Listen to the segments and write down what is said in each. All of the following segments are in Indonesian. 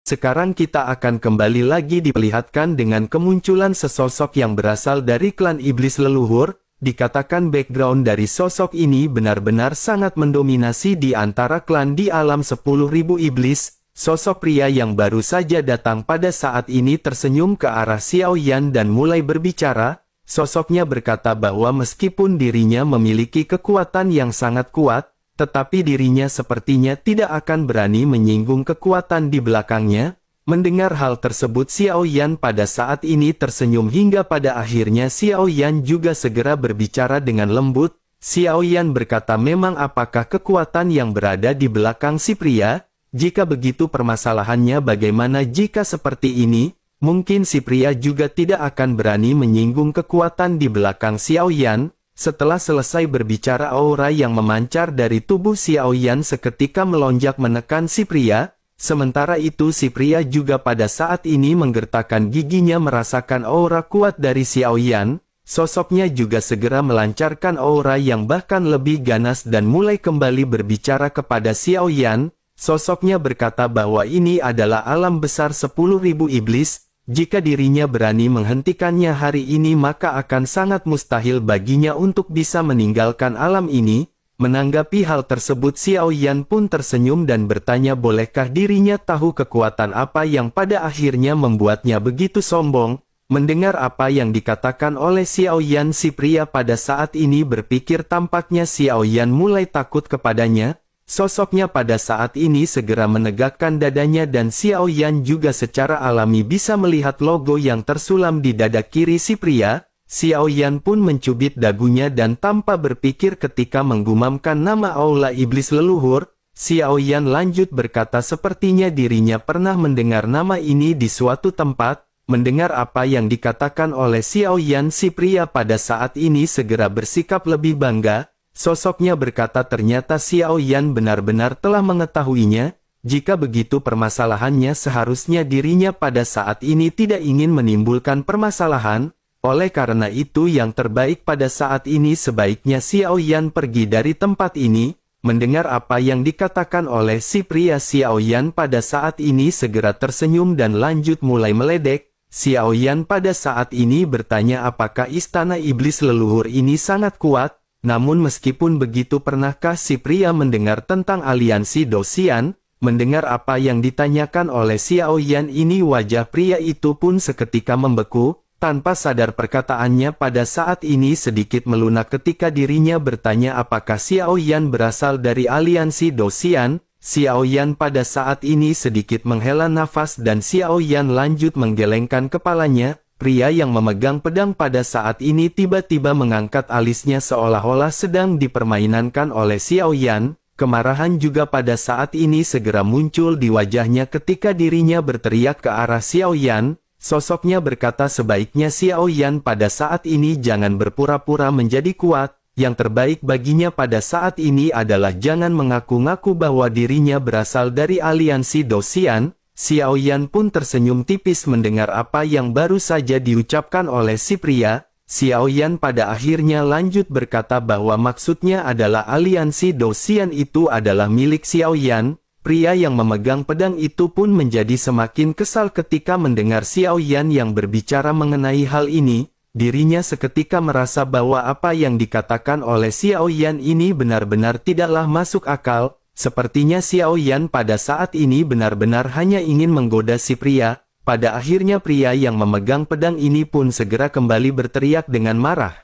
Sekarang kita akan kembali lagi diperlihatkan dengan kemunculan sesosok yang berasal dari klan iblis leluhur. Dikatakan background dari sosok ini benar-benar sangat mendominasi di antara klan di alam 10.000 iblis. Sosok pria yang baru saja datang pada saat ini tersenyum ke arah Xiao Yan dan mulai berbicara. Sosoknya berkata bahwa meskipun dirinya memiliki kekuatan yang sangat kuat, tetapi dirinya sepertinya tidak akan berani menyinggung kekuatan di belakangnya. Mendengar hal tersebut, Xiao Yan pada saat ini tersenyum hingga pada akhirnya Xiao Yan juga segera berbicara dengan lembut. Xiao Yan berkata, memang apakah kekuatan yang berada di belakang si pria? Jika begitu permasalahannya bagaimana jika seperti ini? Mungkin si pria juga tidak akan berani menyinggung kekuatan di belakang Xiao Yan. Setelah selesai berbicara, aura yang memancar dari tubuh Xiao Yan seketika melonjak menekan si pria. Sementara itu si pria juga pada saat ini menggertakkan giginya merasakan aura kuat dari Xiao Yan. Sosoknya juga segera melancarkan aura yang bahkan lebih ganas dan mulai kembali berbicara kepada Xiao Yan. Sosoknya berkata bahwa ini adalah alam besar 10.000 iblis. Jika dirinya berani menghentikannya hari ini maka akan sangat mustahil baginya untuk bisa meninggalkan alam ini. Menanggapi hal tersebut, Xiao Yan pun tersenyum dan bertanya bolehkah dirinya tahu kekuatan apa yang pada akhirnya membuatnya begitu sombong. Mendengar apa yang dikatakan oleh Xiao Yan, si pria pada saat ini berpikir tampaknya Xiao Yan mulai takut kepadanya. Sosoknya pada saat ini segera menegakkan dadanya dan Xiao Yan juga secara alami bisa melihat logo yang tersulam di dada kiri si pria. Xiao Yan pun mencubit dagunya dan tanpa berpikir ketika menggumamkan nama aula iblis leluhur, Xiao Yan lanjut berkata sepertinya dirinya pernah mendengar nama ini di suatu tempat. Mendengar apa yang dikatakan oleh Xiao Yan, si pria pada saat ini segera bersikap lebih bangga. Sosoknya berkata ternyata Xiao Yan benar-benar telah mengetahuinya. Jika begitu permasalahannya seharusnya dirinya pada saat ini tidak ingin menimbulkan permasalahan. Oleh karena itu yang terbaik pada saat ini sebaiknya Xiao Yan pergi dari tempat ini. Mendengar apa yang dikatakan oleh si pria, Xiao Yan pada saat ini segera tersenyum dan lanjut mulai meledek. Xiao Yan pada saat ini bertanya apakah istana iblis leluhur ini sangat kuat. Namun meskipun begitu pernahkah si pria mendengar tentang aliansi Dosian? Mendengar apa yang ditanyakan oleh Xiao Yan ini wajah pria itu pun seketika membeku. Tanpa sadar perkataannya pada saat ini sedikit melunak ketika dirinya bertanya apakah Xiao Yan berasal dari aliansi Dosian. Xiao Yan pada saat ini sedikit menghela nafas dan Xiao Yan lanjut menggelengkan kepalanya. Pria yang memegang pedang pada saat ini tiba-tiba mengangkat alisnya seolah-olah sedang dipermainkan oleh Xiao Yan. Kemarahan juga pada saat ini segera muncul di wajahnya ketika dirinya berteriak ke arah Xiao Yan. Sosoknya berkata sebaiknya Xiao Yan pada saat ini jangan berpura-pura menjadi kuat. Yang terbaik baginya pada saat ini adalah jangan mengaku-ngaku bahwa dirinya berasal dari aliansi Dosian. Xiao Yan pun tersenyum tipis mendengar apa yang baru saja diucapkan oleh si pria. Xiao Yan pada akhirnya lanjut berkata bahwa maksudnya adalah aliansi Dosian itu adalah milik Xiao Yan. Pria yang memegang pedang itu pun menjadi semakin kesal ketika mendengar Xiao Yan yang berbicara mengenai hal ini. Dirinya seketika merasa bahwa apa yang dikatakan oleh Xiao Yan ini benar-benar tidaklah masuk akal. Sepertinya Xiao Yan pada saat ini benar-benar hanya ingin menggoda si pria. Pada akhirnya pria yang memegang pedang ini pun segera kembali berteriak dengan marah.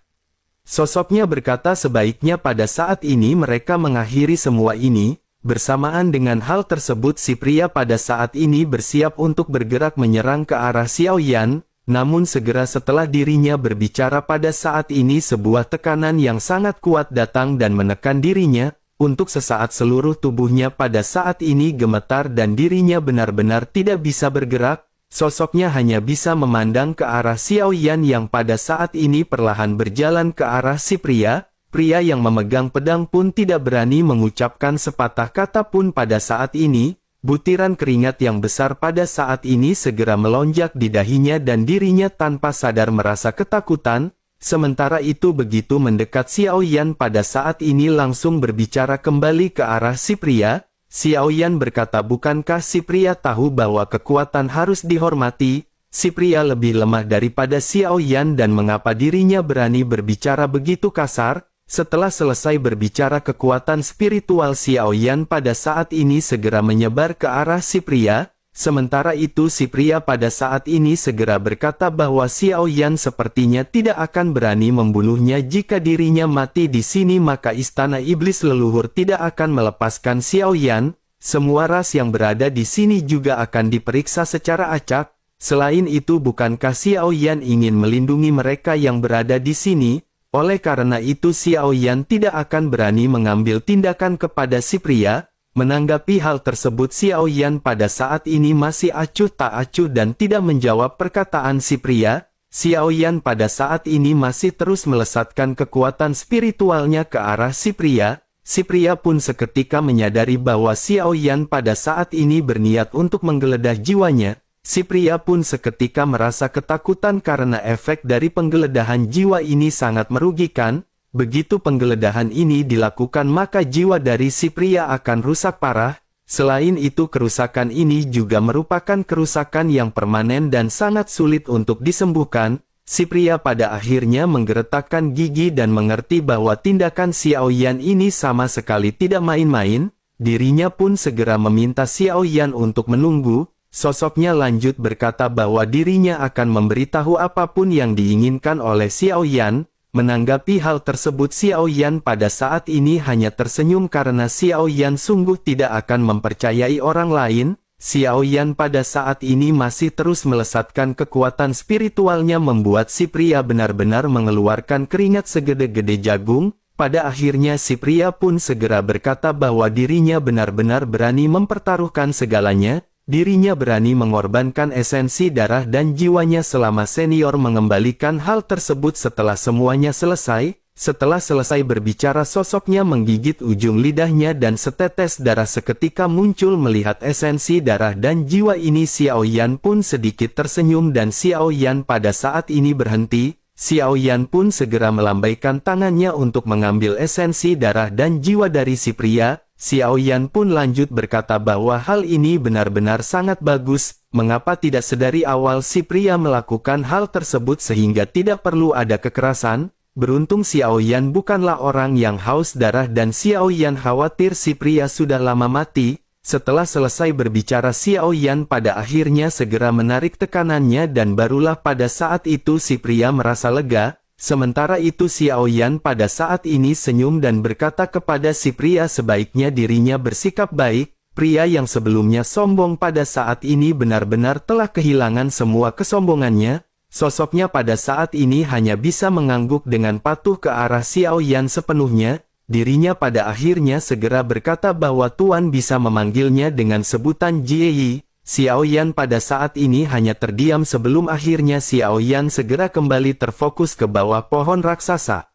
Sosoknya berkata sebaiknya pada saat ini mereka mengakhiri semua ini. Bersamaan dengan hal tersebut si pria pada saat ini bersiap untuk bergerak menyerang ke arah Xiao Yan. Namun segera setelah dirinya berbicara pada saat ini sebuah tekanan yang sangat kuat datang dan menekan dirinya. Untuk sesaat seluruh tubuhnya pada saat ini gemetar dan dirinya benar-benar tidak bisa bergerak. Sosoknya hanya bisa memandang ke arah Xiao Yan yang pada saat ini perlahan berjalan ke arah si pria. Pria yang memegang pedang pun tidak berani mengucapkan sepatah kata pun pada saat ini. Butiran keringat yang besar pada saat ini segera melonjak di dahinya dan dirinya tanpa sadar merasa ketakutan. Sementara itu begitu mendekat Xiao Yan pada saat ini langsung berbicara kembali ke arah si pria. Xiao Yan berkata, bukankah si pria tahu bahwa kekuatan harus dihormati? Si pria lebih lemah daripada Xiao Yan dan mengapa dirinya berani berbicara begitu kasar? Setelah selesai berbicara, kekuatan spiritual Xiao Yan pada saat ini segera menyebar ke arah si pria. Sementara itu si pria pada saat ini segera berkata bahwa Xiao Yan sepertinya tidak akan berani membunuhnya. Jika dirinya mati di sini maka istana iblis leluhur tidak akan melepaskan Xiao Yan. Semua ras yang berada di sini juga akan diperiksa secara acak. Selain itu, bukankah Xiao Yan ingin melindungi mereka yang berada di sini? Oleh karena itu Xiao Yan tidak akan berani mengambil tindakan kepada si pria. Menanggapi hal tersebut, Xiao Yan pada saat ini masih acuh tak acuh dan tidak menjawab perkataan si pria. Xiao Yan pada saat ini masih terus melesatkan kekuatan spiritualnya ke arah si pria. Si pria pun seketika menyadari bahwa Xiao Yan pada saat ini berniat untuk menggeledah jiwanya. Si pria pun seketika merasa ketakutan karena efek dari penggeledahan jiwa ini sangat merugikan. Begitu penggeledahan ini dilakukan maka jiwa dari si pria akan rusak parah. Selain itu, kerusakan ini juga merupakan kerusakan yang permanen dan sangat sulit untuk disembuhkan. Si pria pada akhirnya menggeretakkan gigi dan mengerti bahwa tindakan Xiao Yan ini sama sekali tidak main-main. Dirinya pun segera meminta Xiao Yan untuk menunggu. Sosoknya lanjut berkata bahwa dirinya akan memberitahu apapun yang diinginkan oleh Xiao Yan. Menanggapi hal tersebut, Xiao Yan pada saat ini hanya tersenyum karena Xiao Yan sungguh tidak akan mempercayai orang lain. Xiao Yan pada saat ini masih terus melesatkan kekuatan spiritualnya membuat si pria benar-benar mengeluarkan keringat segede-gede jagung. Pada akhirnya si pria pun segera berkata bahwa dirinya benar-benar berani mempertaruhkan segalanya. Dirinya berani mengorbankan esensi darah dan jiwanya selama senior mengembalikan hal tersebut setelah semuanya selesai. Setelah selesai berbicara, sosoknya menggigit ujung lidahnya dan setetes darah seketika muncul melihat esensi darah dan jiwa ini. Xiao Yan pun sedikit tersenyum dan Xiao Yan pada saat ini berhenti. Xiao Yan pun segera melambaikan tangannya untuk mengambil esensi darah dan jiwa dari si pria. Xiao Yan pun lanjut berkata bahwa hal ini benar-benar sangat bagus. Mengapa tidak sedari awal si pria melakukan hal tersebut sehingga tidak perlu ada kekerasan? Beruntung Xiao Yan bukanlah orang yang haus darah dan Xiao Yan khawatir si pria sudah lama mati. Setelah selesai berbicara, Xiao Yan pada akhirnya segera menarik tekanannya dan barulah pada saat itu si pria merasa lega. Sementara itu Xiao Yan pada saat ini senyum dan berkata kepada si pria sebaiknya dirinya bersikap baik. Pria yang sebelumnya sombong pada saat ini benar-benar telah kehilangan semua kesombongannya. Sosoknya pada saat ini hanya bisa mengangguk dengan patuh ke arah Xiao Yan sepenuhnya. Dirinya pada akhirnya segera berkata bahwa Tuan bisa memanggilnya dengan sebutan Jieyi. Xiao Yan pada saat ini hanya terdiam sebelum akhirnya Xiao Yan segera kembali terfokus ke bawah pohon raksasa.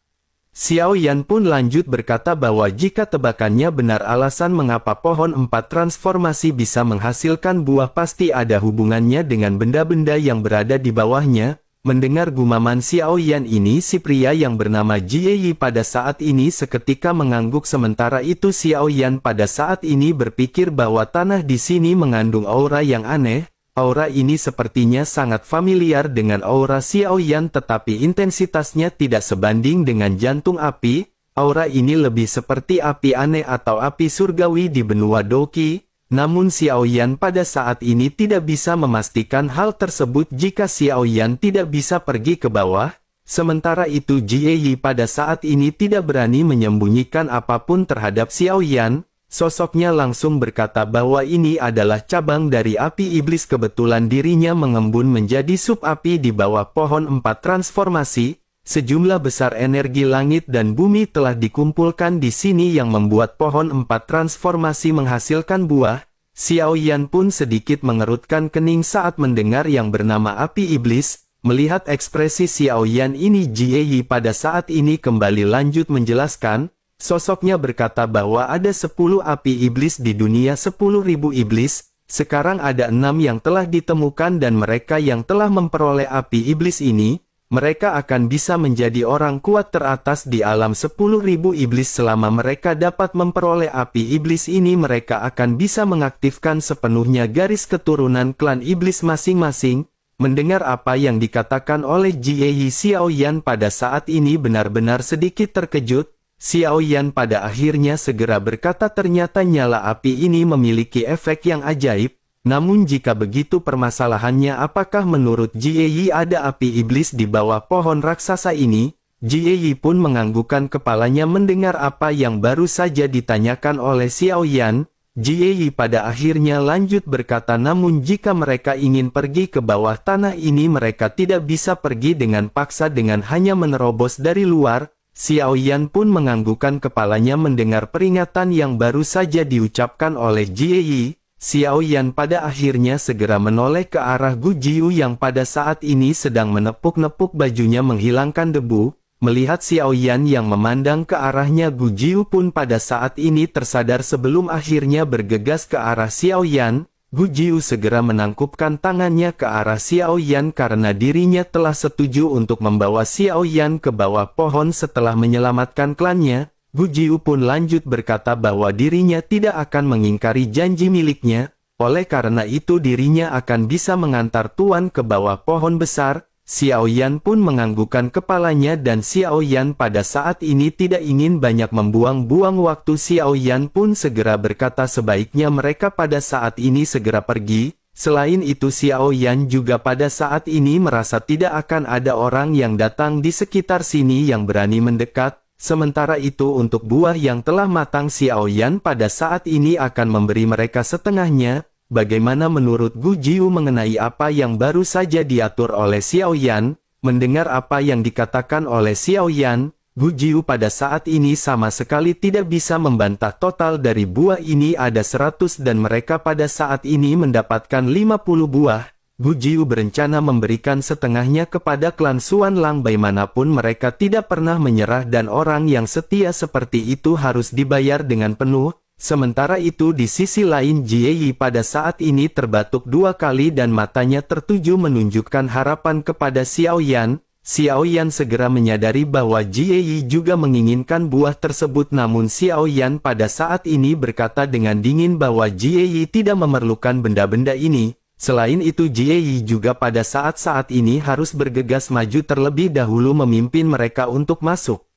Xiao Yan pun lanjut berkata bahwa jika tebakannya benar, alasan mengapa pohon 4 transformasi bisa menghasilkan buah pasti ada hubungannya dengan benda-benda yang berada di bawahnya. Mendengar gumaman Xiao Yan ini, si pria yang bernama Jieyi pada saat ini seketika mengangguk. Sementara itu Xiao Yan pada saat ini berpikir bahwa tanah di sini mengandung aura yang aneh. Aura ini sepertinya sangat familiar dengan aura Xiao Yan, tetapi intensitasnya tidak sebanding dengan jantung api. Aura ini lebih seperti api aneh atau api surgawi di benua Doki. Namun Xiao Yan pada saat ini tidak bisa memastikan hal tersebut jika Xiao Yan tidak bisa pergi ke bawah. Sementara itu Jieyi pada saat ini tidak berani menyembunyikan apapun terhadap Xiao Yan. Sosoknya langsung berkata bahwa ini adalah cabang dari api iblis. Kebetulan dirinya mengembun menjadi sub api di bawah pohon 4 transformasi. Sejumlah besar energi langit dan bumi telah dikumpulkan di sini yang membuat pohon 4 transformasi menghasilkan buah. Xiao Yan pun sedikit mengerutkan kening saat mendengar yang bernama api iblis. Melihat ekspresi Xiao Yan ini, Jieyi pada saat ini kembali lanjut menjelaskan. Sosoknya berkata bahwa ada 10 api iblis di dunia, 10.000 iblis. Sekarang ada 6 yang telah ditemukan dan mereka yang telah memperoleh api iblis ini mereka akan bisa menjadi orang kuat teratas di alam 10.000 iblis. Selama mereka dapat memperoleh api iblis ini, mereka akan bisa mengaktifkan sepenuhnya garis keturunan klan iblis masing-masing. Mendengar apa yang dikatakan oleh Jie Xiaoyan pada saat ini benar-benar sedikit terkejut. Xiaoyan pada akhirnya segera berkata, ternyata nyala api ini memiliki efek yang ajaib. Namun jika begitu permasalahannya, apakah menurut Jie ada api iblis di bawah pohon raksasa ini? Jie pun menganggukkan kepalanya mendengar apa yang baru saja ditanyakan oleh Xiaoyan. Jie pada akhirnya lanjut berkata, namun jika mereka ingin pergi ke bawah tanah ini, mereka tidak bisa pergi dengan paksa dengan hanya menerobos dari luar. Xiaoyan pun menganggukkan kepalanya mendengar peringatan yang baru saja diucapkan oleh Jie. Xiaoyan pada akhirnya segera menoleh ke arah Gu Jiu yang pada saat ini sedang menepuk-nepuk bajunya menghilangkan debu. Melihat Xiaoyan yang memandang ke arahnya, Gu Jiu pun pada saat ini tersadar sebelum akhirnya bergegas ke arah Xiaoyan. Gu Jiu segera menangkupkan tangannya ke arah Xiaoyan karena dirinya telah setuju untuk membawa Xiaoyan ke bawah pohon setelah menyelamatkan klannya. Gu Jiu pun lanjut berkata bahwa dirinya tidak akan mengingkari janji miliknya, oleh karena itu dirinya akan bisa mengantar tuan ke bawah pohon besar. Xiaoyan pun menganggukkan kepalanya dan Xiaoyan pada saat ini tidak ingin banyak membuang-buang waktu. Xiaoyan pun segera berkata sebaiknya mereka pada saat ini segera pergi. Selain itu Xiaoyan juga pada saat ini merasa tidak akan ada orang yang datang di sekitar sini yang berani mendekat. Sementara itu untuk buah yang telah matang, Xiaoyan pada saat ini akan memberi mereka setengahnya. Bagaimana menurut Gu Jiu mengenai apa yang baru saja diatur oleh Xiaoyan? Mendengar apa yang dikatakan oleh Xiaoyan, Gu Jiu pada saat ini sama sekali tidak bisa membantah. Total dari buah ini ada 100 dan mereka pada saat ini mendapatkan 50 buah. Gu Jiu berencana memberikan setengahnya kepada klan Xuan Lang. Bagaimanapun mereka tidak pernah menyerah dan orang yang setia seperti itu harus dibayar dengan penuh. Sementara itu di sisi lain Jie pada saat ini terbatuk 2 kali dan matanya tertuju menunjukkan harapan kepada Xiaoyan. Xiaoyan segera menyadari bahwa Jie juga menginginkan buah tersebut, namun Xiaoyan pada saat ini berkata dengan dingin bahwa Jie tidak memerlukan benda-benda ini. Selain itu Jie juga pada saat-saat ini harus bergegas maju terlebih dahulu memimpin mereka untuk masuk.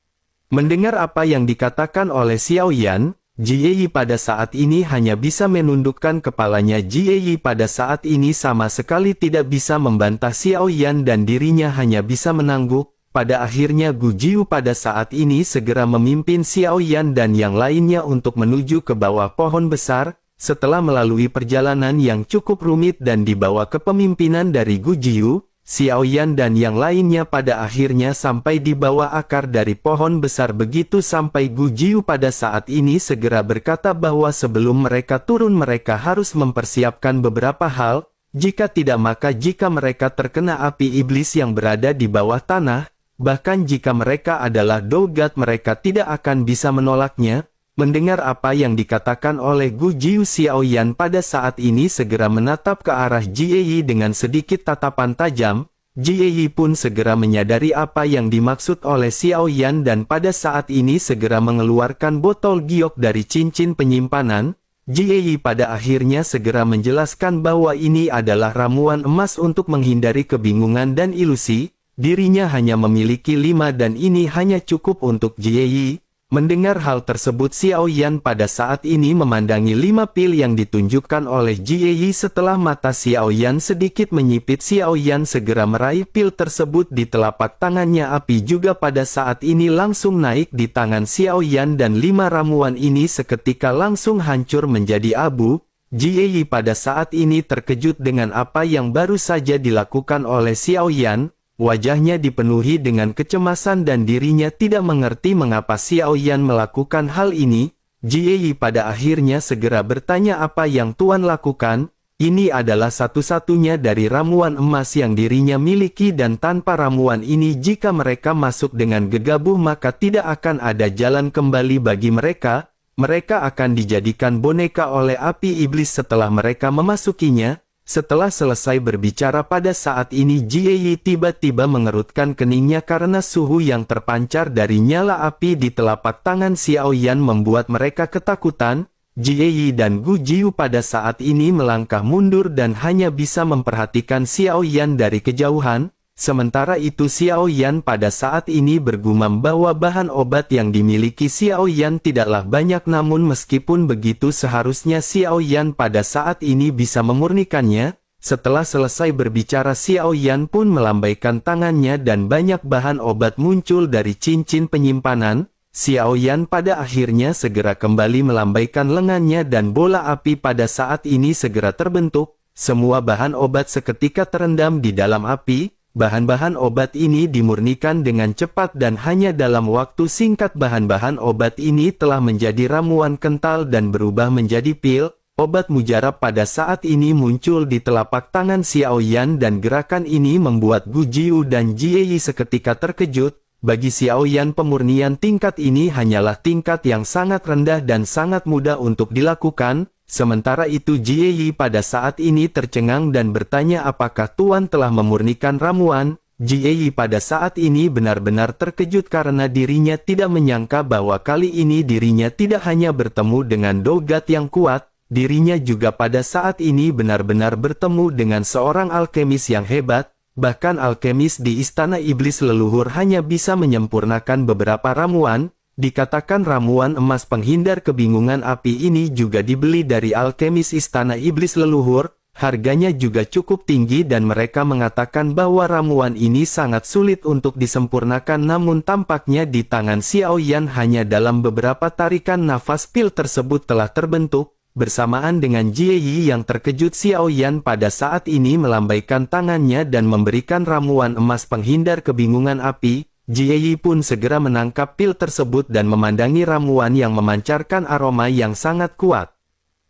Mendengar apa yang dikatakan oleh Xiaoyan, Jie pada saat ini hanya bisa menundukkan kepalanya. Jie pada saat ini sama sekali tidak bisa membantah Xiaoyan dan dirinya hanya bisa menangguk. Pada akhirnya Gu Jiu pada saat ini segera memimpin Xiaoyan dan yang lainnya untuk menuju ke bawah pohon besar. Setelah melalui perjalanan yang cukup rumit dan di bawah kepemimpinan dari Gu Jiu, Xiaoyan dan yang lainnya pada akhirnya sampai di bawah akar dari pohon besar. Begitu sampai Gu Jiu pada saat ini segera berkata bahwa sebelum mereka turun mereka harus mempersiapkan beberapa hal, jika tidak maka jika mereka terkena api iblis yang berada di bawah tanah, bahkan jika mereka adalah Dogat mereka tidak akan bisa menolaknya. Mendengar apa yang dikatakan oleh Gu Jiu, Xiaoyan pada saat ini segera menatap ke arah Jie dengan sedikit tatapan tajam. Jie pun segera menyadari apa yang dimaksud oleh Xiaoyan dan pada saat ini segera mengeluarkan botol giok dari cincin penyimpanan. Jie pada akhirnya segera menjelaskan bahwa ini adalah ramuan emas untuk menghindari kebingungan dan ilusi. Dirinya hanya memiliki 5 dan ini hanya cukup untuk Jie. Mendengar hal tersebut Xiaoyan pada saat ini memandangi 5 pil yang ditunjukkan oleh Jie. Setelah mata Xiaoyan sedikit menyipit, Xiaoyan segera meraih pil tersebut di telapak tangannya. Api juga pada saat ini langsung naik di tangan Xiaoyan dan 5 ramuan ini seketika langsung hancur menjadi abu. Jie pada saat ini terkejut dengan apa yang baru saja dilakukan oleh Xiaoyan. Wajahnya dipenuhi dengan kecemasan dan dirinya tidak mengerti mengapa Xiaoyan melakukan hal ini. Jie pada akhirnya segera bertanya apa yang Tuan lakukan. Ini adalah satu-satunya dari ramuan emas yang dirinya miliki dan tanpa ramuan ini jika mereka masuk dengan gegabah maka tidak akan ada jalan kembali bagi mereka. Mereka akan dijadikan boneka oleh api iblis setelah mereka memasukinya. Setelah selesai berbicara pada saat ini Jie tiba-tiba mengerutkan keningnya karena suhu yang terpancar dari nyala api di telapak tangan Xiao Yan membuat mereka ketakutan. Jie dan Gu Jiu pada saat ini melangkah mundur dan hanya bisa memperhatikan Xiao Yan dari kejauhan. Sementara itu Xiao Yan pada saat ini bergumam bahwa bahan obat yang dimiliki Xiao Yan tidaklah banyak, namun meskipun begitu seharusnya Xiao Yan pada saat ini bisa memurnikannya. Setelah selesai berbicara Xiao Yan pun melambaikan tangannya dan banyak bahan obat muncul dari cincin penyimpanan. Xiao Yan pada akhirnya segera kembali melambaikan lengannya dan bola api pada saat ini segera terbentuk. Semua bahan obat seketika terendam di dalam api. Bahan-bahan obat ini dimurnikan dengan cepat dan hanya dalam waktu singkat bahan-bahan obat ini telah menjadi ramuan kental dan berubah menjadi pil. Obat mujarab pada saat ini muncul di telapak tangan Xiao Yan dan gerakan ini membuat Gu Jiu dan Jie seketika terkejut. Bagi Xiao Yan pemurnian tingkat ini hanyalah tingkat yang sangat rendah dan sangat mudah untuk dilakukan. Sementara itu Jie pada saat ini tercengang dan bertanya apakah Tuan telah memurnikan ramuan. Jie pada saat ini benar-benar terkejut karena dirinya tidak menyangka bahwa kali ini dirinya tidak hanya bertemu dengan Dogat yang kuat, dirinya juga pada saat ini benar-benar bertemu dengan seorang alkemis yang hebat. Bahkan alkemis di Istana Iblis Leluhur hanya bisa menyempurnakan beberapa ramuan. Dikatakan ramuan emas penghindar kebingungan api ini juga dibeli dari alkemis Istana Iblis Leluhur. Harganya juga cukup tinggi dan mereka mengatakan bahwa ramuan ini sangat sulit untuk disempurnakan, namun tampaknya di tangan Xiao Yan hanya dalam beberapa tarikan nafas pil tersebut telah terbentuk. Bersamaan dengan Jie yang terkejut, Xiao Yan pada saat ini melambaikan tangannya dan memberikan ramuan emas penghindar kebingungan api. Jie pun segera menangkap pil tersebut dan memandangi ramuan yang memancarkan aroma yang sangat kuat.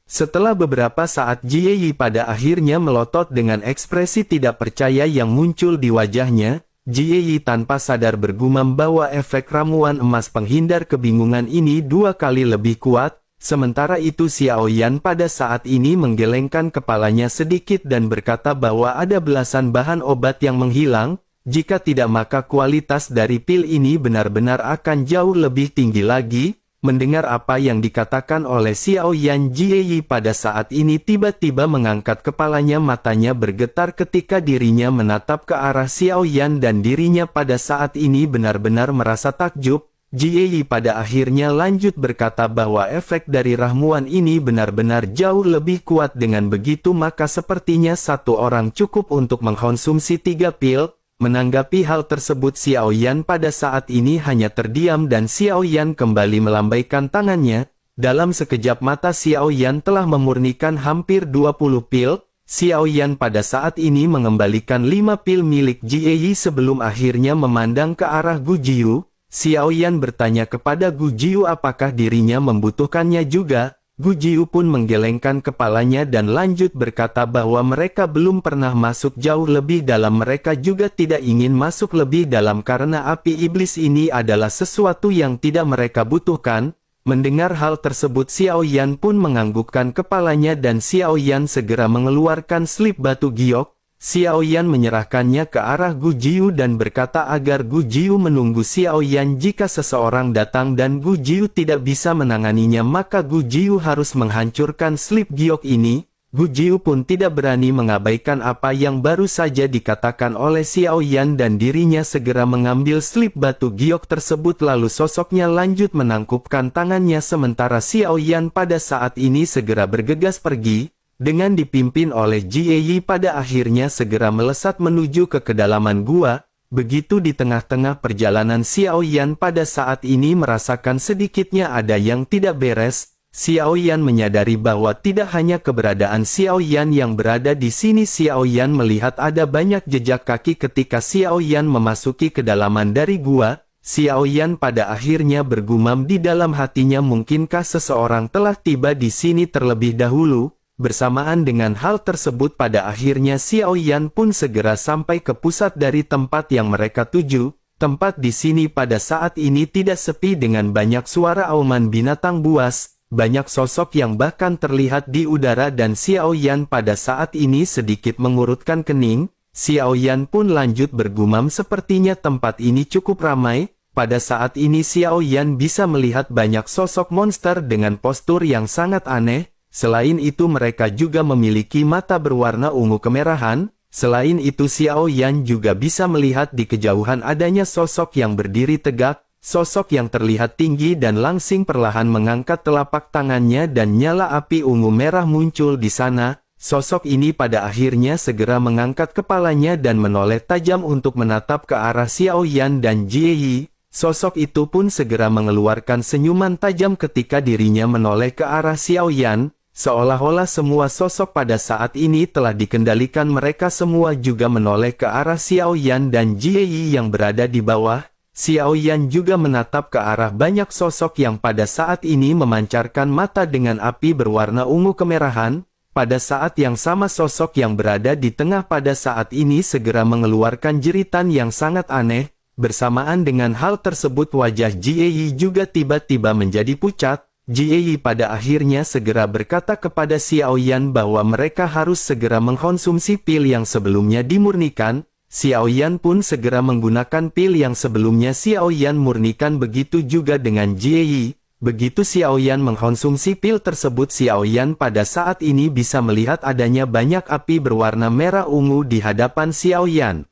Setelah beberapa saat Jie pada akhirnya melotot dengan ekspresi tidak percaya yang muncul di wajahnya. Jie tanpa sadar bergumam bahwa efek ramuan emas penghindar kebingungan ini 2 kali lebih kuat. Sementara itu Xiao Yan pada saat ini menggelengkan kepalanya sedikit dan berkata bahwa ada belasan bahan obat yang menghilang. Jika tidak maka kualitas dari pil ini benar-benar akan jauh lebih tinggi lagi. Mendengar apa yang dikatakan oleh Xiao Yan, Jie pada saat ini tiba-tiba mengangkat kepalanya, matanya bergetar ketika dirinya menatap ke arah Xiao Yan dan dirinya pada saat ini benar-benar merasa takjub. Jie pada akhirnya lanjut berkata bahwa efek dari ramuan ini benar-benar jauh lebih kuat, dengan begitu maka sepertinya satu orang cukup untuk mengkonsumsi 3 pil. Menanggapi hal tersebut Xiao Yan pada saat ini hanya terdiam dan Xiao Yan kembali melambaikan tangannya. Dalam sekejap mata Xiao Yan telah memurnikan hampir 20 pil. Xiao Yan pada saat ini mengembalikan 5 pil milik Jie sebelum akhirnya memandang ke arah Gu Jiu. Xiao Yan bertanya kepada Gu Jiu apakah dirinya membutuhkannya juga. Gu Jiu pun menggelengkan kepalanya dan lanjut berkata bahwa mereka belum pernah masuk jauh lebih dalam, mereka juga tidak ingin masuk lebih dalam karena api iblis ini adalah sesuatu yang tidak mereka butuhkan. Mendengar hal tersebut Xiao Yan pun menganggukkan kepalanya dan Xiao Yan segera mengeluarkan slip batu giok. Xiao Yan menyerahkannya ke arah Gu Jiu dan berkata agar Gu Jiu menunggu Xiao Yan. Jika seseorang datang dan Gu Jiu tidak bisa menanganinya maka Gu Jiu harus menghancurkan slip giok ini. Gu Jiu pun tidak berani mengabaikan apa yang baru saja dikatakan oleh Xiao Yan dan dirinya segera mengambil slip batu giok tersebut, lalu sosoknya lanjut menangkupkan tangannya sementara Xiao Yan pada saat ini segera bergegas pergi. Dengan dipimpin oleh Jie pada akhirnya segera melesat menuju ke kedalaman gua. Begitu di tengah-tengah perjalanan Xiao Yan pada saat ini merasakan sedikitnya ada yang tidak beres. Xiao Yan menyadari bahwa tidak hanya keberadaan Xiao Yan yang berada di sini. Xiao Yan melihat ada banyak jejak kaki ketika Xiao Yan memasuki kedalaman dari gua. Xiao Yan pada akhirnya bergumam di dalam hatinya, mungkinkah seseorang telah tiba di sini terlebih dahulu? Bersamaan dengan hal tersebut pada akhirnya Xiao Yan pun segera sampai ke pusat dari tempat yang mereka tuju. Tempat di sini pada saat ini tidak sepi dengan banyak suara auman binatang buas. banyak sosok yang bahkan terlihat di udara dan Xiao Yan pada saat ini sedikit mengurutkan kening. Xiao Yan pun lanjut bergumam sepertinya tempat ini cukup ramai. Pada saat ini Xiao Yan bisa melihat banyak sosok monster dengan postur yang sangat aneh. Selain itu mereka juga memiliki mata berwarna ungu kemerahan. Selain itu Xiao Yan juga bisa melihat di kejauhan adanya sosok yang berdiri tegak. Sosok yang terlihat tinggi dan langsing perlahan mengangkat telapak tangannya dan nyala api ungu merah muncul di sana. Sosok ini pada akhirnya segera mengangkat kepalanya dan menoleh tajam untuk menatap ke arah Xiao Yan dan Jie Yi. Sosok itu pun segera mengeluarkan senyuman tajam ketika dirinya menoleh ke arah Xiao Yan. Seolah-olah semua sosok pada saat ini telah dikendalikan, mereka semua juga menoleh ke arah Xiao Yan dan Jie Yi yang berada di bawah. Xiao Yan juga menatap ke arah banyak sosok yang pada saat ini memancarkan mata dengan api berwarna ungu kemerahan. Pada saat yang sama sosok yang berada di tengah pada saat ini segera mengeluarkan jeritan yang sangat aneh. Bersamaan dengan hal tersebut wajah Jie Yi juga tiba-tiba menjadi pucat. Jie Yi pada akhirnya segera berkata kepada Xiao Yan bahwa mereka harus segera mengkonsumsi pil yang sebelumnya dimurnikan. Xiao Yan pun segera menggunakan pil yang sebelumnya Xiao Yan murnikan, begitu juga dengan Jie Yi. Begitu Xiao Yan mengkonsumsi pil tersebut, Xiao Yan pada saat ini bisa melihat adanya banyak api berwarna merah ungu di hadapan Xiao Yan.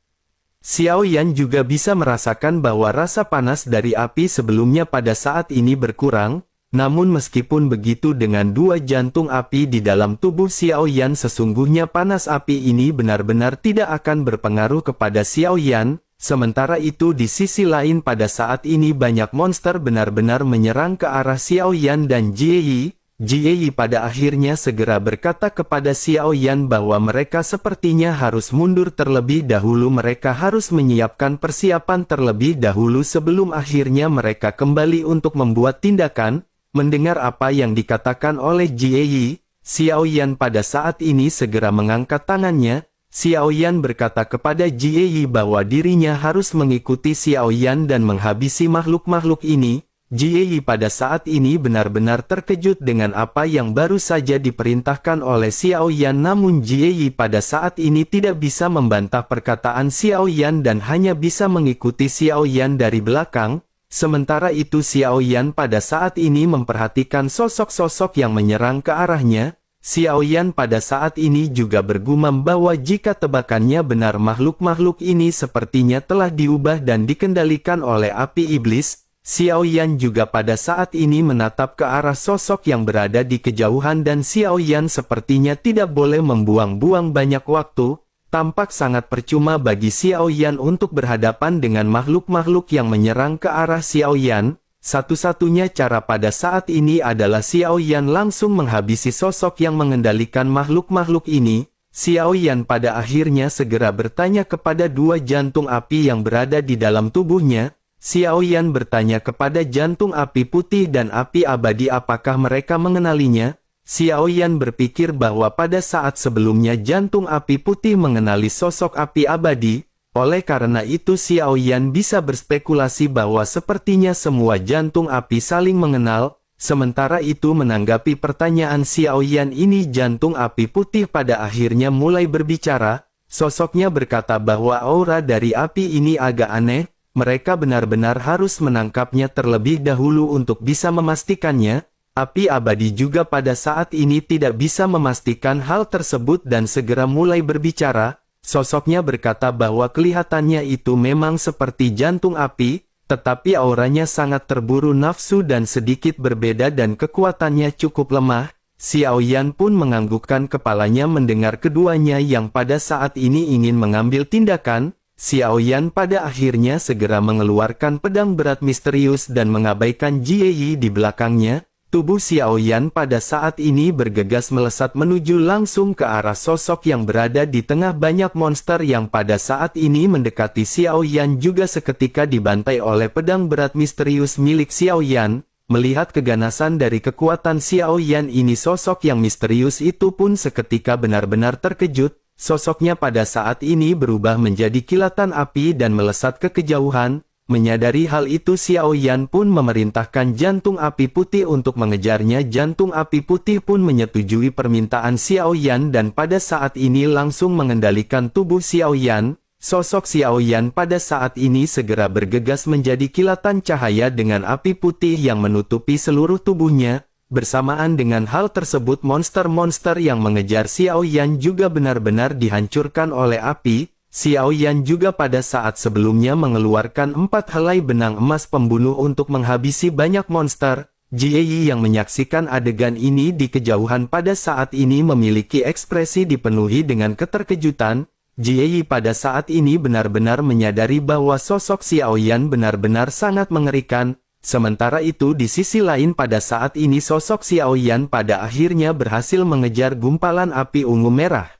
Xiao Yan juga bisa merasakan bahwa rasa panas dari api sebelumnya pada saat ini berkurang. Namun meskipun begitu, dengan dua jantung api di dalam tubuh Xiao Yan, sesungguhnya panas api ini benar-benar tidak akan berpengaruh kepada Xiao Yan. Sementara itu di sisi lain pada saat ini banyak monster benar-benar menyerang ke arah Xiao Yan dan Jie Yi. Jie Yi pada akhirnya segera berkata kepada Xiao Yan bahwa mereka sepertinya harus mundur terlebih dahulu, mereka harus menyiapkan persiapan terlebih dahulu sebelum akhirnya mereka kembali untuk membuat tindakan. Mendengar apa yang dikatakan oleh Jie Yi, Xiao Yan pada saat ini segera mengangkat tangannya. Xiao Yan berkata kepada Jie Yi bahwa dirinya harus mengikuti Xiao Yan dan menghabisi makhluk-makhluk ini. Jie Yi pada saat ini benar-benar terkejut dengan apa yang baru saja diperintahkan oleh Xiao Yan, namun Jie Yi pada saat ini tidak bisa membantah perkataan Xiao Yan dan hanya bisa mengikuti Xiao Yan dari belakang. Sementara itu Xiao Yan pada saat ini memperhatikan sosok-sosok yang menyerang ke arahnya. Xiao Yan pada saat ini juga bergumam bahwa jika tebakannya benar, makhluk-makhluk ini sepertinya telah diubah dan dikendalikan oleh api iblis. Xiao Yan juga pada saat ini menatap ke arah sosok yang berada di kejauhan dan Xiao Yan sepertinya tidak boleh membuang-buang banyak waktu. Tampak sangat percuma bagi Xiao Yan untuk berhadapan dengan makhluk-makhluk yang menyerang ke arah Xiao Yan. Satu-satunya cara pada saat ini adalah Xiao Yan langsung menghabisi sosok yang mengendalikan makhluk-makhluk ini. Xiao Yan pada akhirnya segera bertanya kepada dua jantung api yang berada di dalam tubuhnya. Xiao Yan bertanya kepada jantung api putih dan api abadi apakah mereka mengenalinya. Xiao Yan berpikir bahwa pada saat sebelumnya jantung api putih mengenali sosok api abadi. Oleh karena itu Xiao Yan bisa berspekulasi bahwa sepertinya semua jantung api saling mengenal. Sementara itu menanggapi pertanyaan Xiao Yan ini, jantung api putih pada akhirnya mulai berbicara. Sosoknya berkata bahwa aura dari api ini agak aneh. Mereka benar-benar harus menangkapnya terlebih dahulu untuk bisa memastikannya. Api abadi juga pada saat ini tidak bisa memastikan hal tersebut dan segera mulai berbicara. Sosoknya berkata bahwa kelihatannya itu memang seperti jantung api, tetapi auranya sangat terburu nafsu dan sedikit berbeda dan kekuatannya cukup lemah. Xiao Yan pun menganggukkan kepalanya mendengar keduanya yang pada saat ini ingin mengambil tindakan. Xiao Yan pada akhirnya segera mengeluarkan pedang berat misterius dan mengabaikan Jie Yi di belakangnya. Tubuh Xiao Yan pada saat ini bergegas melesat menuju langsung ke arah sosok yang berada di tengah banyak monster yang pada saat ini mendekati Xiao Yan, juga seketika dibantai oleh pedang berat misterius milik Xiao Yan. Melihat keganasan dari kekuatan Xiao Yan ini, sosok yang misterius itu pun seketika benar-benar terkejut. Sosoknya pada saat ini berubah menjadi kilatan api dan melesat ke kejauhan. Menyadari hal itu, Xiao Yan pun memerintahkan jantung api putih untuk mengejarnya. Jantung api putih pun menyetujui permintaan Xiao Yan dan pada saat ini langsung mengendalikan tubuh Xiao Yan. Sosok Xiao Yan pada saat ini segera bergegas menjadi kilatan cahaya dengan api putih yang menutupi seluruh tubuhnya. Bersamaan dengan hal tersebut, monster-monster yang mengejar Xiao Yan juga benar-benar dihancurkan oleh api. Xiao Yan juga pada saat sebelumnya mengeluarkan 4 helai benang emas pembunuh untuk menghabisi banyak monster. Jie Yi yang menyaksikan adegan ini di kejauhan pada saat ini memiliki ekspresi dipenuhi dengan keterkejutan. Jie Yi pada saat ini benar-benar menyadari bahwa sosok Xiao Yan benar-benar sangat mengerikan. Sementara itu di sisi lain pada saat ini sosok Xiao Yan pada akhirnya berhasil mengejar gumpalan api ungu merah.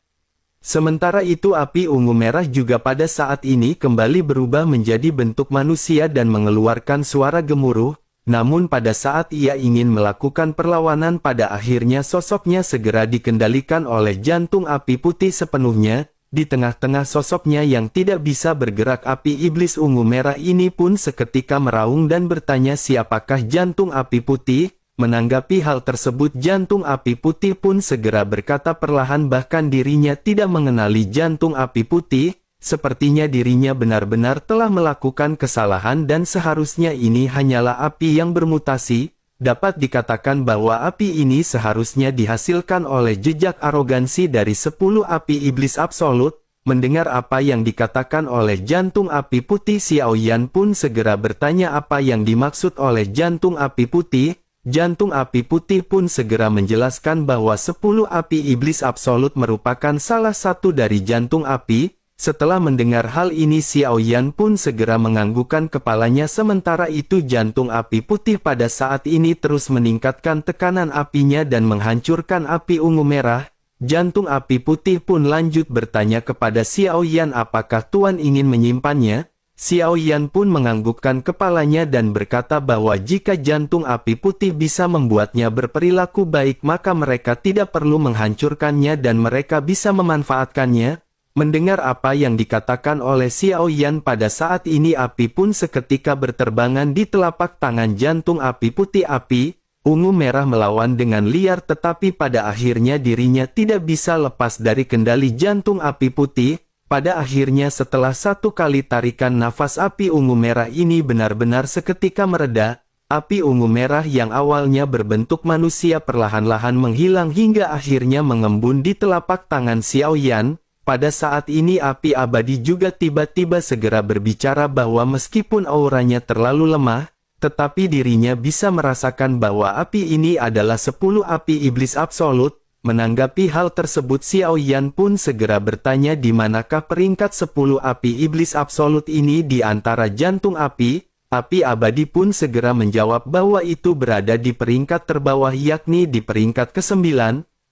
Sementara itu api ungu merah juga pada saat ini kembali berubah menjadi bentuk manusia dan mengeluarkan suara gemuruh. Namun pada saat ia ingin melakukan perlawanan pada akhirnya sosoknya segera dikendalikan oleh jantung api putih sepenuhnya. Di tengah-tengah sosoknya yang tidak bisa bergerak, api iblis ungu merah ini pun seketika meraung dan bertanya, siapakah jantung api putih? Menanggapi hal tersebut, jantung api putih pun segera berkata perlahan bahkan dirinya tidak mengenali jantung api putih. Sepertinya dirinya benar-benar telah melakukan kesalahan dan seharusnya ini hanyalah api yang bermutasi. Dapat dikatakan bahwa api ini seharusnya dihasilkan oleh jejak arogansi dari 10 api iblis absolut. Mendengar apa yang dikatakan oleh jantung api putih, Xiao Yan pun segera bertanya apa yang dimaksud oleh jantung api putih. Jantung api putih pun segera menjelaskan bahwa 10 api iblis absolut merupakan salah satu dari jantung api. Setelah mendengar hal ini, Xiao Yan pun segera menganggukkan kepalanya. Sementara itu jantung api putih pada saat ini terus meningkatkan tekanan apinya dan menghancurkan api ungu merah. Jantung api putih pun lanjut bertanya kepada Xiao Yan apakah Tuan ingin menyimpannya. Xiao Yan pun menganggukkan kepalanya dan berkata bahwa jika jantung api putih bisa membuatnya berperilaku baik maka mereka tidak perlu menghancurkannya dan mereka bisa memanfaatkannya. Mendengar apa yang dikatakan oleh Xiao Yan pada saat ini api pun seketika berterbangan di telapak tangan jantung api putih. Api ungu merah melawan dengan liar tetapi pada akhirnya dirinya tidak bisa lepas dari kendali jantung api putih. Pada akhirnya setelah satu kali tarikan nafas, api ungu merah ini benar-benar seketika mereda. Api ungu merah yang awalnya berbentuk manusia perlahan-lahan menghilang hingga akhirnya mengembun di telapak tangan Xiao Yan. Pada saat ini api abadi juga tiba-tiba segera berbicara bahwa meskipun auranya terlalu lemah, tetapi dirinya bisa merasakan bahwa api ini adalah 10 api iblis absolut. Menanggapi hal tersebut, Xiao Yan pun segera bertanya di manakah peringkat 10 api iblis absolut ini di antara jantung api. Api abadi pun segera menjawab bahwa itu berada di peringkat terbawah yakni di peringkat ke-9.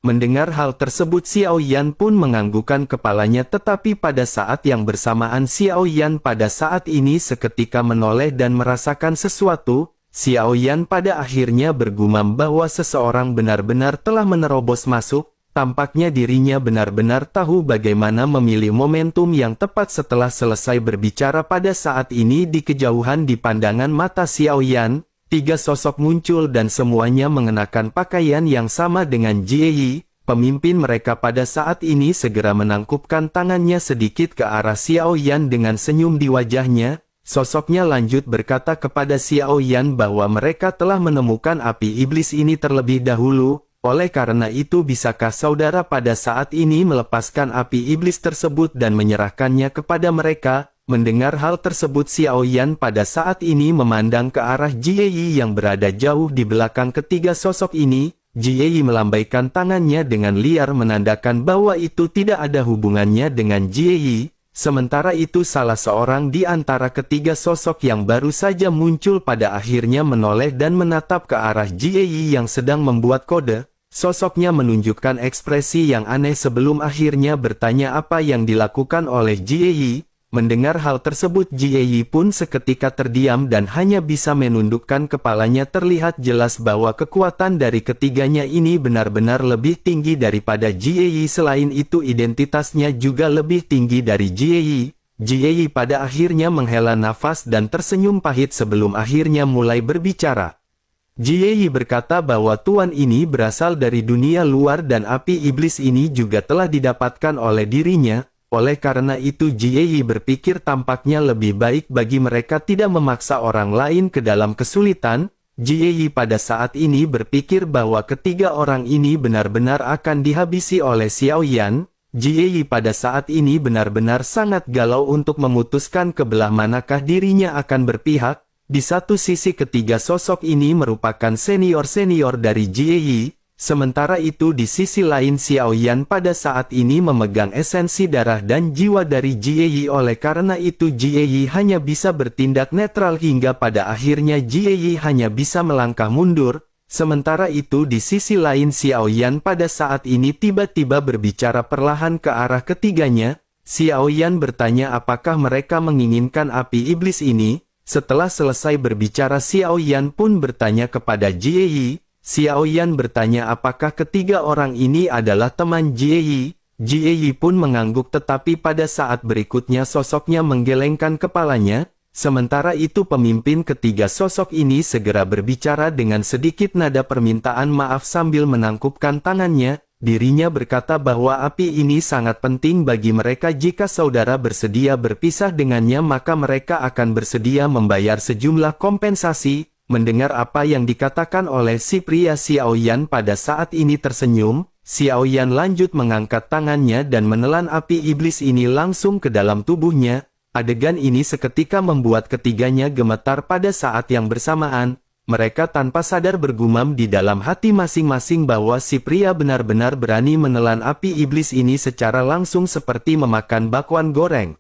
Mendengar hal tersebut, Xiao Yan pun menganggukkan kepalanya tetapi pada saat yang bersamaan Xiao Yan pada saat ini seketika menoleh dan merasakan sesuatu. Xiao Yan pada akhirnya bergumam bahwa seseorang benar-benar telah menerobos masuk. Tampaknya dirinya benar-benar tahu bagaimana memilih momentum yang tepat. Setelah selesai berbicara pada saat ini di kejauhan di pandangan mata Xiao Yan, 3 sosok muncul dan semuanya mengenakan pakaian yang sama dengan Jie Yi. Pemimpin mereka pada saat ini segera menangkupkan tangannya sedikit ke arah Xiao Yan dengan senyum di wajahnya. Sosoknya lanjut berkata kepada Xiao Yan bahwa mereka telah menemukan api iblis ini terlebih dahulu. Oleh karena itu bisakah saudara pada saat ini melepaskan api iblis tersebut dan menyerahkannya kepada mereka? Mendengar hal tersebut, Xiao Yan pada saat ini memandang ke arah Jie Yi yang berada jauh di belakang ketiga sosok ini. Jie Yi melambaikan tangannya dengan liar menandakan bahwa itu tidak ada hubungannya dengan Jie Yi. Sementara itu salah seorang di antara ketiga sosok yang baru saja muncul pada akhirnya menoleh dan menatap ke arah Jie Yi yang sedang membuat kode. Sosoknya menunjukkan ekspresi yang aneh sebelum akhirnya bertanya apa yang dilakukan oleh Jie Yi. Mendengar hal tersebut, Jie Yi pun seketika terdiam dan hanya bisa menundukkan kepalanya. Terlihat jelas bahwa kekuatan dari ketiganya ini benar-benar lebih tinggi daripada Jie Yi. Selain itu identitasnya juga lebih tinggi dari Jie Yi. Jie pada akhirnya menghela nafas dan tersenyum pahit sebelum akhirnya mulai berbicara. Jie berkata bahwa tuan ini berasal dari dunia luar dan api iblis ini juga telah didapatkan oleh dirinya. Oleh karena itu Jie berpikir tampaknya lebih baik bagi mereka tidak memaksa orang lain ke dalam kesulitan. Jie pada saat ini berpikir bahwa ketiga orang ini benar-benar akan dihabisi oleh Xiao Yan. Jie pada saat ini benar-benar sangat galau untuk memutuskan kebelah manakah dirinya akan berpihak. Di satu sisi ketiga sosok ini merupakan senior-senior dari Jie, sementara itu di sisi lain Xiao Yan pada saat ini memegang esensi darah dan jiwa dari Jie. Oleh karena itu Jie hanya bisa bertindak netral hingga pada akhirnya Jie hanya bisa melangkah mundur. Sementara itu di sisi lain Xiao Yan pada saat ini tiba-tiba berbicara perlahan ke arah ketiganya. Xiao Yan bertanya apakah mereka menginginkan api iblis ini. Setelah selesai berbicara Xiao Yan pun bertanya kepada Jie. Xiao Yan bertanya apakah ketiga orang ini adalah teman Jie. Jie pun mengangguk tetapi pada saat berikutnya sosoknya menggelengkan kepalanya. Sementara itu pemimpin ketiga sosok ini segera berbicara dengan sedikit nada permintaan maaf sambil menangkupkan tangannya. Dirinya berkata bahwa api ini sangat penting bagi mereka. Jika saudara bersedia berpisah dengannya maka mereka akan bersedia membayar sejumlah kompensasi. Mendengar apa yang dikatakan oleh si pria Xiao Yan pada saat ini tersenyum. Xiao Yan lanjut mengangkat tangannya dan menelan api iblis ini langsung ke dalam tubuhnya. Adegan ini seketika membuat ketiganya gemetar pada saat yang bersamaan. Mereka tanpa sadar bergumam di dalam hati masing-masing bahwa si pria benar-benar berani menelan api iblis ini secara langsung seperti memakan bakwan goreng.